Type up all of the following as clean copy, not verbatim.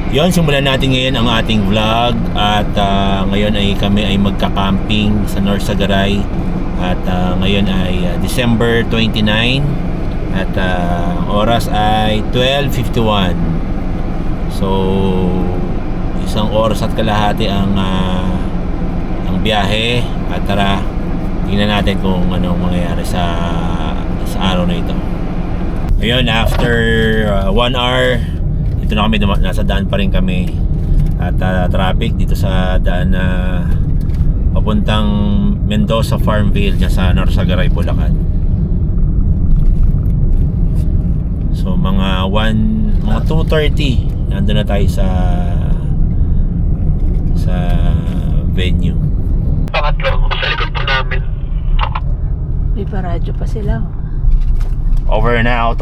Yon, simulan natin ngayon ang ating vlog at ngayon ay kami ay magka-camping sa North Sagaray at ngayon ay December 29 at oras ay 12:51. So isang oras at kalahati ang biyahe at tara tingnan natin kung anong mangyayari sa araw na ito. Ngayon after 1 hour dito na kami, nasa daan pa rin kami at traffic dito sa daan na papuntang Mendoza Farmville dyan sa North Sagaray, Bulacan. So mga 2:30 nandun na tayo sa venue. Pangatlo sa likod po namin. May paradyo pa sila. Over and out.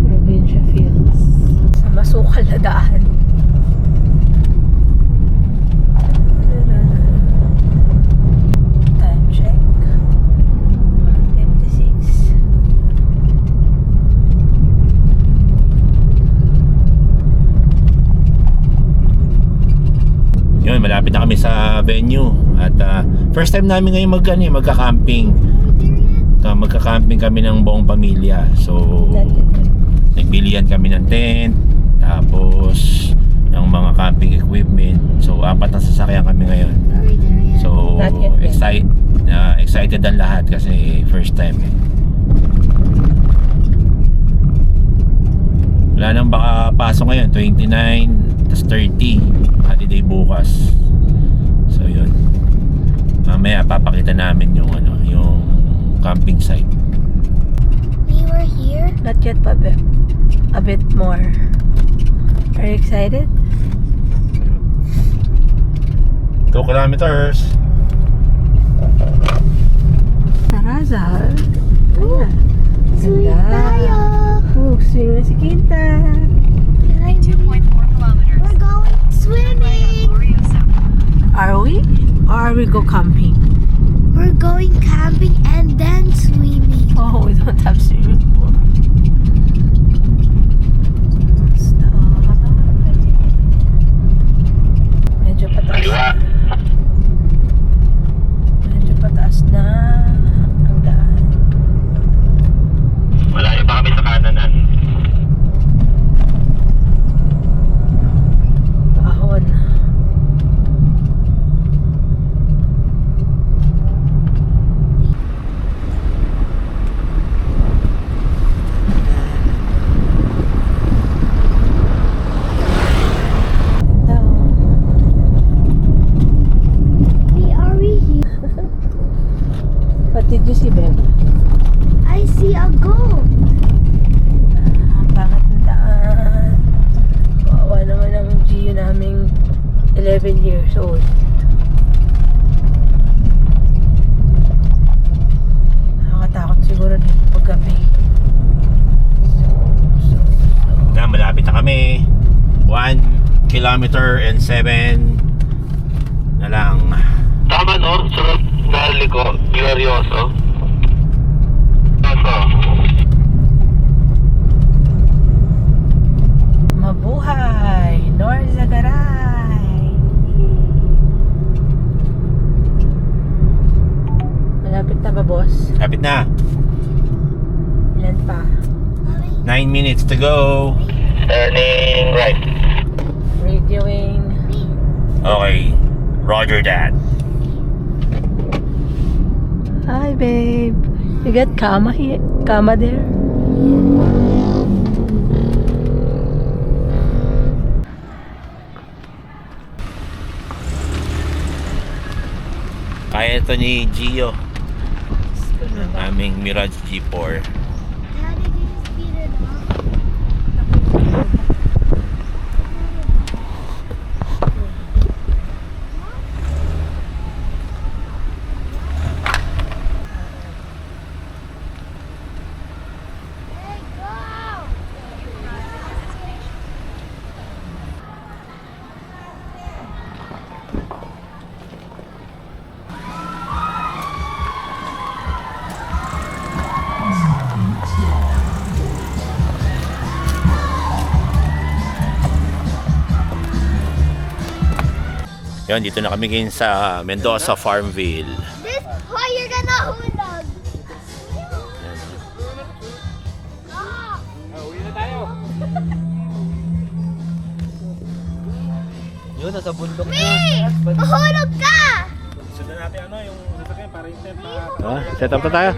Provincia Fields. Sa masukal na daan. Time check. 1:56. Yun, malapit na kami sa venue at first time namin ngayon magka-camping. Magka-camping kami ng buong pamilya. So nagbilihan kami ng tent, tapos ng mga camping equipment. So 4 na sasakyan kami ngayon. So excited ang lahat kasi first time Wala nang baka pasok ngayon, 29 tas 30 holiday bukas. So yun, mamaya papakita namin yung camping site. We were here. Not yet pa, a bit more. Are you excited? 2 kilometers. Narazal. Ayan. Swing tayo. Swing na si Kinta. 2.4 kilometers. We're going swimming. Are we? Or are we go camping? We're going camping and then swimming. Oh, we don't have swimming pool. Stop. Medyo pataas. Medyo pataas na ang daan. Malayo pa kami sa kananan. Ahon. What did you see, babe? I see a goat. Pangit ng daan. Kawawa naman ang Gio naming 11 years old. Nakakatakot siguro dito paggabi. Na malapit na kami. 1 kilometer and 7 na lang. Tama no? Sunod na liko. Glorioso. Mabuhay! North Sagaray! Malapit na ba, boss? Lapit na. Ilan pa? 9 minutes to go. Turning right. Radioing. Okay. Roger that. Hi, babe. You got kama here? Kama there? Kaya ito ni Gio. Ang aming Mirage G4. Daddy, can you speed it up? Hey, go! Yun, dito na kami ngayon sa Mendoza Farmville. This why you're gonna hulog. Yun, nasa bundok na. Me! Mahulog ka! Sundan natin ano, yung sasakyan para yung tent na... Set up na tayo.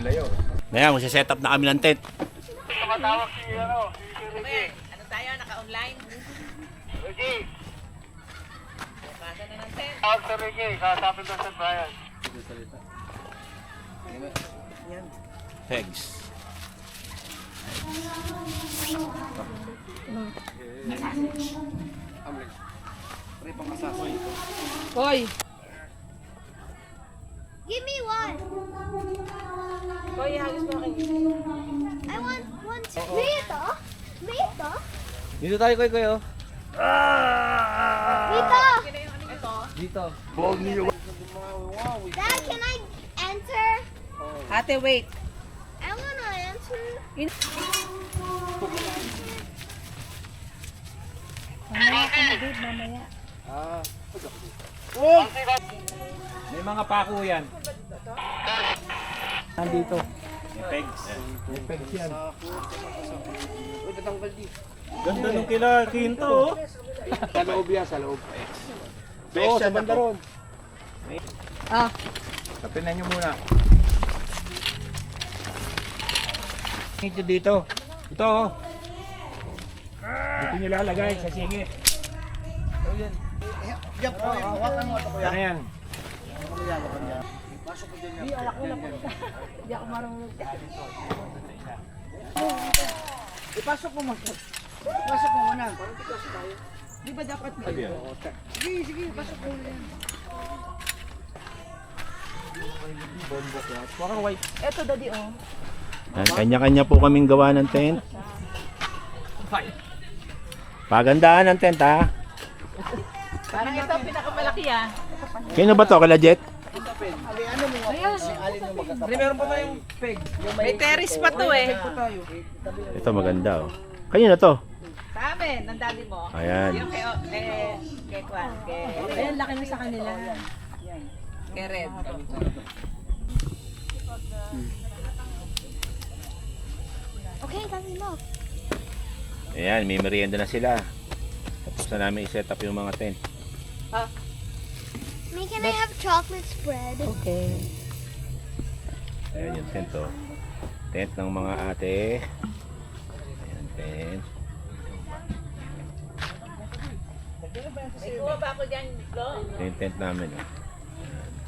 Ngayon, magsiset up na kami ng tent. Tumatawag si Ricky. Ano tayo? Naka-online? Ricky, Basa na ng tent. tawag si Ricky. Kasapin doon sa Brian. Pegs. Hoy! Give me one. Hoy, hagis mo akin. I want one too. Dito? Dito? Dito tayo, Koy, oh. Dito! Dito. Dad, can I enter? Ate, wait. I wanna enter. May mga pako yan. Nandito. May pegs. May pegs yan. Ganda nung kila Quinto, oh. Sa loob yan, sa loob. Oo, sa banda ron. Ah. Tapinan nyo muna. Ito dito. Ito, oh. Dito nyo lalagay sa singit. Ano yan? Hindi ako marunong. Ipasok mo muna. Ipasok mo muna. Di ba dapat mo? Sige, sige, pasok mo muna. Eto, daddy, oh. Kanya-kanya po kaming gawa ng tent. Pagandaan ng tent, ha? Parang ito pinakamalaki ah. Kino ba to? Kala Jet? Meron pa tayong peg. May terrace pa to eh. Ito maganda, oh. Kanino to? Sa amin, ang dali mo. Ayan. Yung kay Kwan, Ayan, laki mo sa kanila. kay Red. Okay, that's enough. Ayan, may merienda na sila. Tapos na namin i-set up yung mga tent. Me, can I have chocolate spread? Okay. Ayan yung tent, oh. Tent ng mga ate. Ayan, tent. May kuha ba ako dyan, Flo? Ito yung tent namin, oh.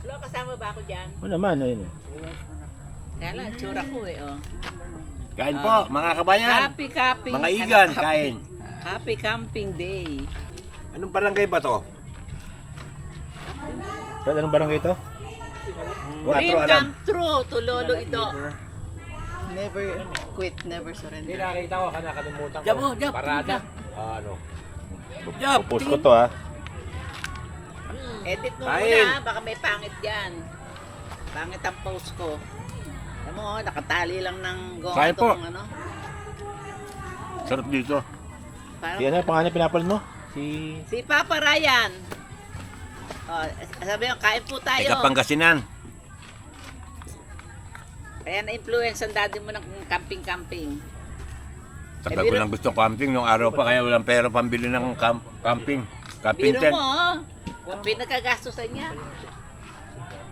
Flo, kasama ba ako dyan? O naman, ayun, oh. Kaya lang, tsura ko eh, oh. Kain po, mga kabayan. Happy camping. Mga igan, kain. Happy camping day. Anong barangay ba to? Brad, anong barangay ito? Dream come true to Lolo ito. Never quit, never surrender. Hindi nakita ko, nakalimutan ko. Jabo, jab. Parada. Ano? Pupus ko to, ha. Edit mo Kain. muna, baka may pangit dyan. Pangit ang post ko. Alam mo, nakatali lang ng gong Kain po. itong ano. Sarap dito. Parang, Si ano yung pangalan pinapanood mo? si Papa Ryan. Oh, sabi ko, kain po tayo. Ika Pangasinan. Kaya na-influence ang daddy mo ng camping-camping. Tagal ko lang gusto camping nung araw pa, kaya walang pera pambili ng camping. Camping Biro tent. mo, oh. Ang pinagkagastosan niya.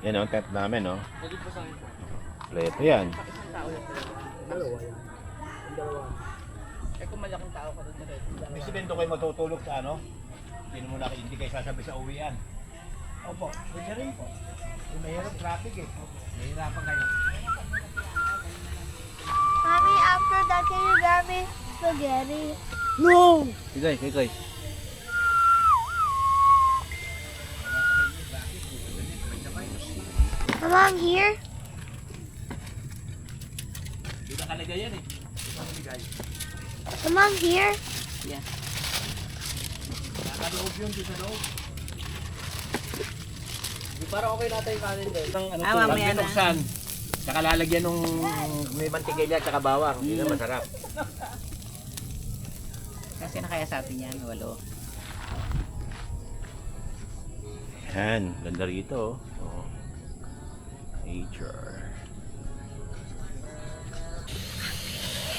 Yan ang tent namin, oh. Pleto yan. May simento kayo matutulog sa ano? Hindi kayo sasabi sa uwian. Opo, pwede rin po. Mahirap traffic eh. Mahirapan kayo. Mommy, after that, can you grab me spaghetti? Kikoy. Along here? Along here? Yeah. Para okay natin yung kanin doon. Ano Ah, mamaya na. Binuksan. Saka lalagyan nung may mantikilya at saka bawang. Hindi na masarap. Kasi na kaya sa atin yan, walo. Yan, ganda rito. Oh. Nature.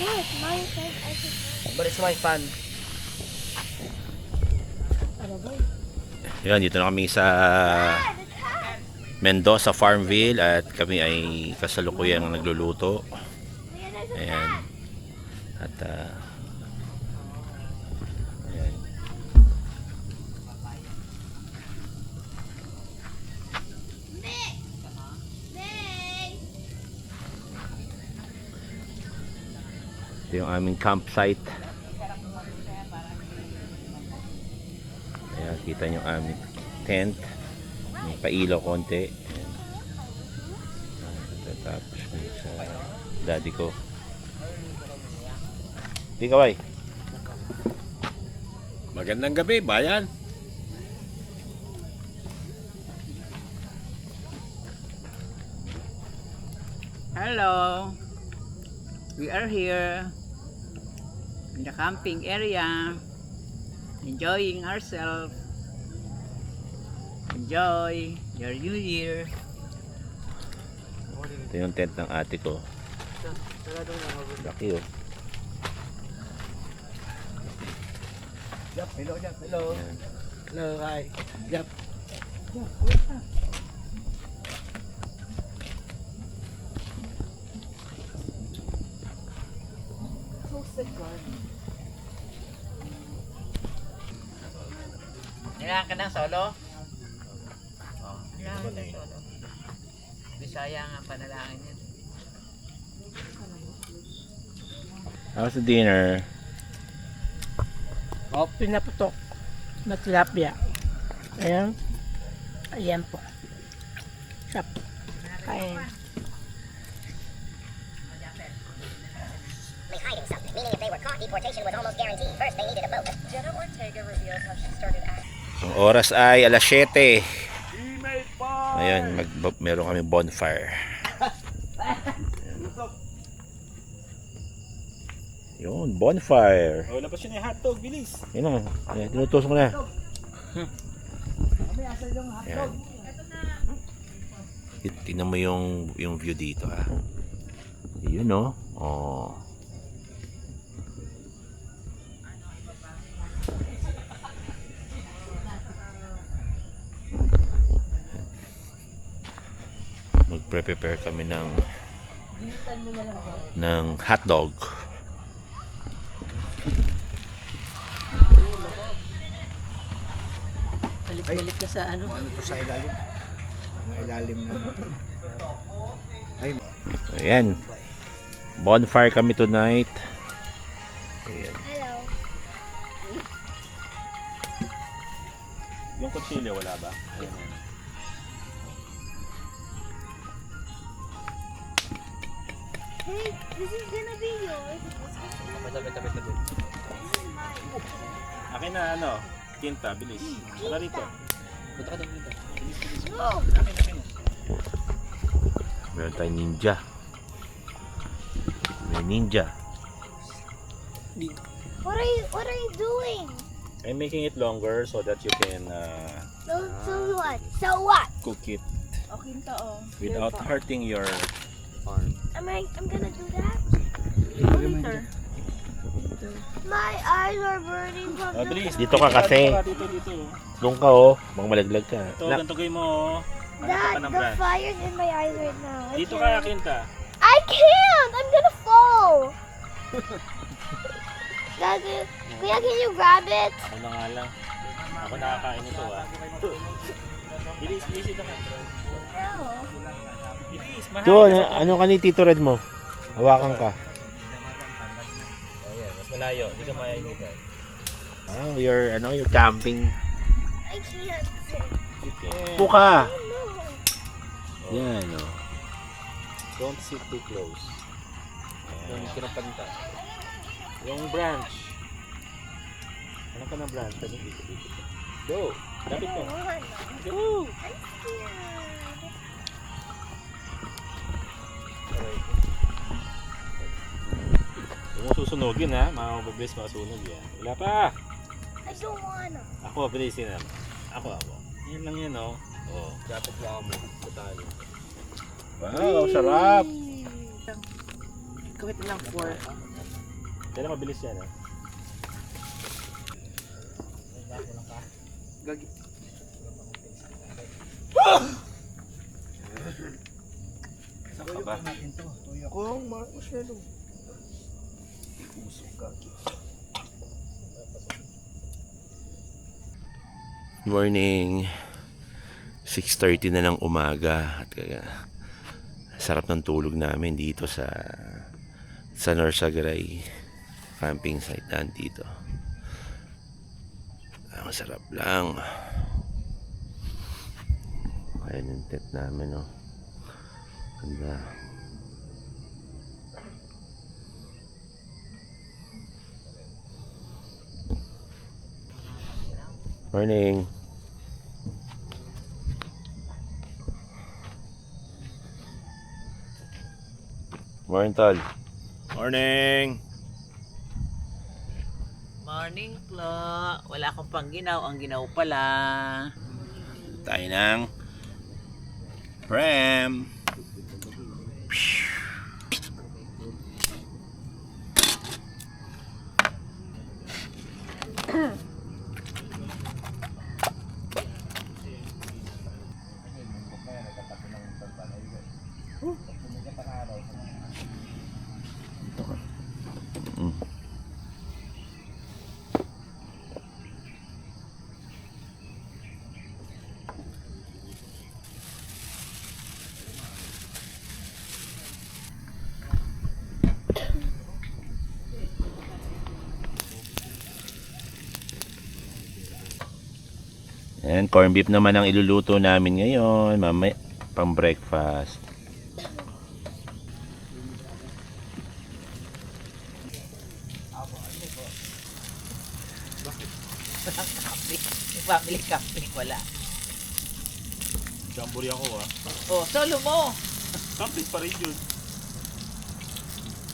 Yes, Mommy said I should. But it's my fun. Yan, dito na kami sa Mendoza Farmville at kami ay kasalukuyang nagluluto. Ayan. At ayan. Ito yung aming campsite. Ayan, kita nyo aming tent. May pailaw konti. Ayan. Tapos sa daddy ko. Di kaway. Magandang gabi, bayan. Hello, we are here in the camping area, enjoying ourselves. Enjoy your new year. Ito yung tent ng ate ko. Laki oh. Yap, hello, Yap, hello. Ayan. Hello, hi. Yap. Kailangan ka ng solo? Oh, kailangan ka ng solo. Bisaya nga panalangin yan. How's the dinner? Oh, pinaputok na tilapia. Ayan. Ayan po. Sarap. Kain. Meaning if they were caught, deportation was almost guaranteed. First, they needed a boat. Jenna Ortega reveals how she started acting. Ang oras ay alas 7. Ayan, meron kami bonfire. Yun, bonfire. Oh, labas yun yung hotdog, bilis. Yun na, ayan, tinutusok ko na. Ayan. Tingnan mo yung view dito ha. Yun no. Oh. Magpre-prepare kami ng hotdog. Balik-balik ka sa ano. Ano to sa ilalim? Ang ilalim na. Ay, Ayan. Bonfire kami tonight. Ayan. Hello. Yung kutsilyo, wala ba? Ayan. Hey, this is gonna be yours. Tabi. Akin na ano, tinta, bilis. Tara rito. Punta ka doon dito. No. Meron tayong ninja. May ninja. What are you doing? I'm making it longer so that you can So what? So what? cook it Okay to oh. without hurting your arm. I'm gonna do that. Later. My eyes are burning from Oh, the bilis. Dito ka kasi. Dito. Doon ka oh. Bang malaglag ka. Ito, ganito kayo mo. Hanap ka Dad, pa ng the brand. fire's in my eyes right now. Dito ka, Kinta. I can't! I'm gonna fall! Dad, Kuya, can you grab it? Ako na nga lang. Ako nakakain ito Bilis ito ka. Bilis, mahal. Jo, ano ka ni Tito Red mo? Hawakan ka. Ayan, mas malayo. Hindi ka mainitan. Oh, you're camping. I can't. Upo ka. No. Yan oh. Don't sit too close. Yung kinapanta. Yung branch. Ano ka ng branch? Dito. Go! Lapit mo. Go! I'm scared. Huwag mo susunugin ha. Mabilis masunog yan. Wala pa! I don't wanna. Ako, bilisin na. Ako. Yan lang yan, oh. Oh. Dapat lang mo sa tali. Wow, sarap! Gawin lang 4. Kaya mabilis yan, eh. Gagi. Saka ba? Kung masyado. Morning. 6:30 na ng umaga at kaya sarap ng tulog namin dito sa Norsagaray camping site nandito. Ang sarap lang. Ayan yung tent namin, no. Ganda. Morning. Morning, Tol. Morning. Morning, Flo. Wala akong pangginaw. Ang ginaw pala. Tayo ng Prem. And corned beef naman ang iluluto namin ngayon, mamaya pang breakfast. Yung family camping, wala. Jamburi ako, ah. Oh, solo mo. Camping pa rin yun.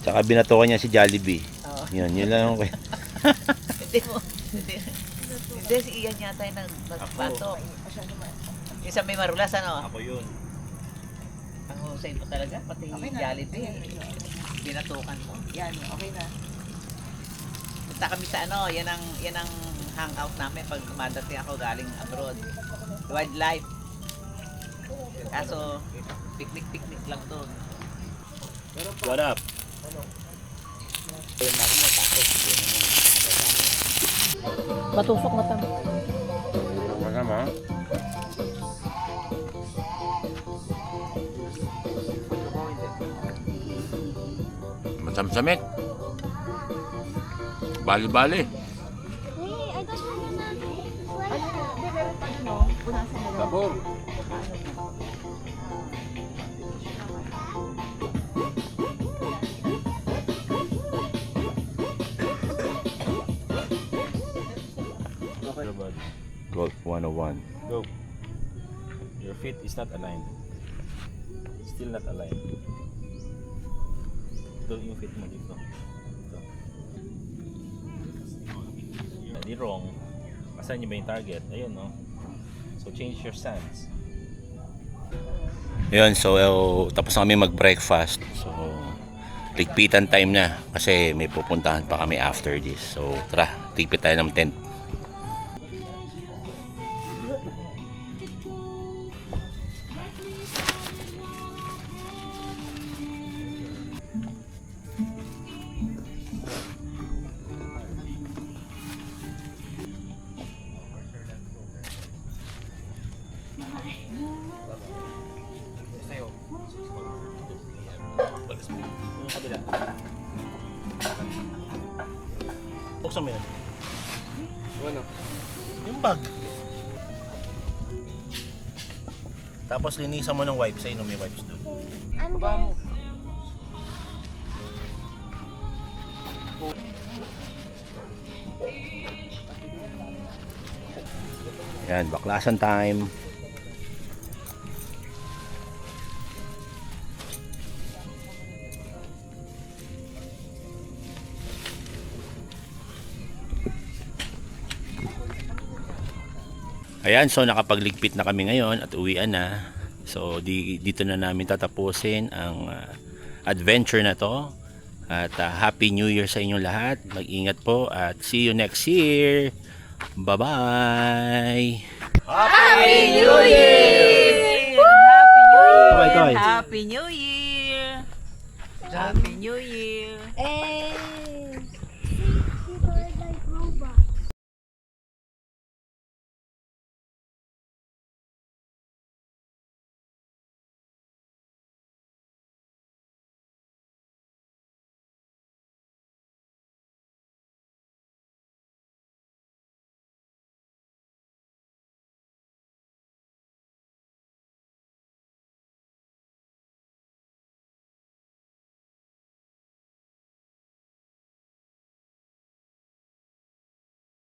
Tsaka binatokan niya si Jollibee. Oo. Yun lang ako. Hindi mo. Hindi, si Ian yata yung nagbatok. Yung sa may marulas, ano? Ako yun. Ang husay mo talaga, pati okay Jollibee. Binatukan mo. Yan, okay na. Punta kami sa ano, yan ang hangout namin pag dumadating ako galing abroad. Wildlife. Kaso, picnic lang doon. What up? Matusok na tama. Masama. Masamsamit. Bali-bali. Wait, I don't want to. Sabor. Golf 101. Go. Your feet is not aligned. Still not aligned. Ito yung feet mo dito. Ito. Di wrong. Asan nyo ba yung target? Ayun, no? So change your stance. Yun, so tapos na kami mag-breakfast. So ligpitan time na kasi may pupuntahan pa kami after this. So tara, tigpit tayo ng tent. Yung kabila. Buksan mo yan. Ano? Yung bag. Tapos linisan mo ng wipes. Ayun, may wipes doon. Baba mo. Yan, baklasan time. Ayan, so nakapagligpit na kami ngayon at uwian na. So dito na namin tatapusin ang adventure na to. At Happy New Year sa inyong lahat. Mag-ingat po at see you next year. Bye-bye! Happy New Year! Kaway, kaway. Happy New Year! Happy New Year!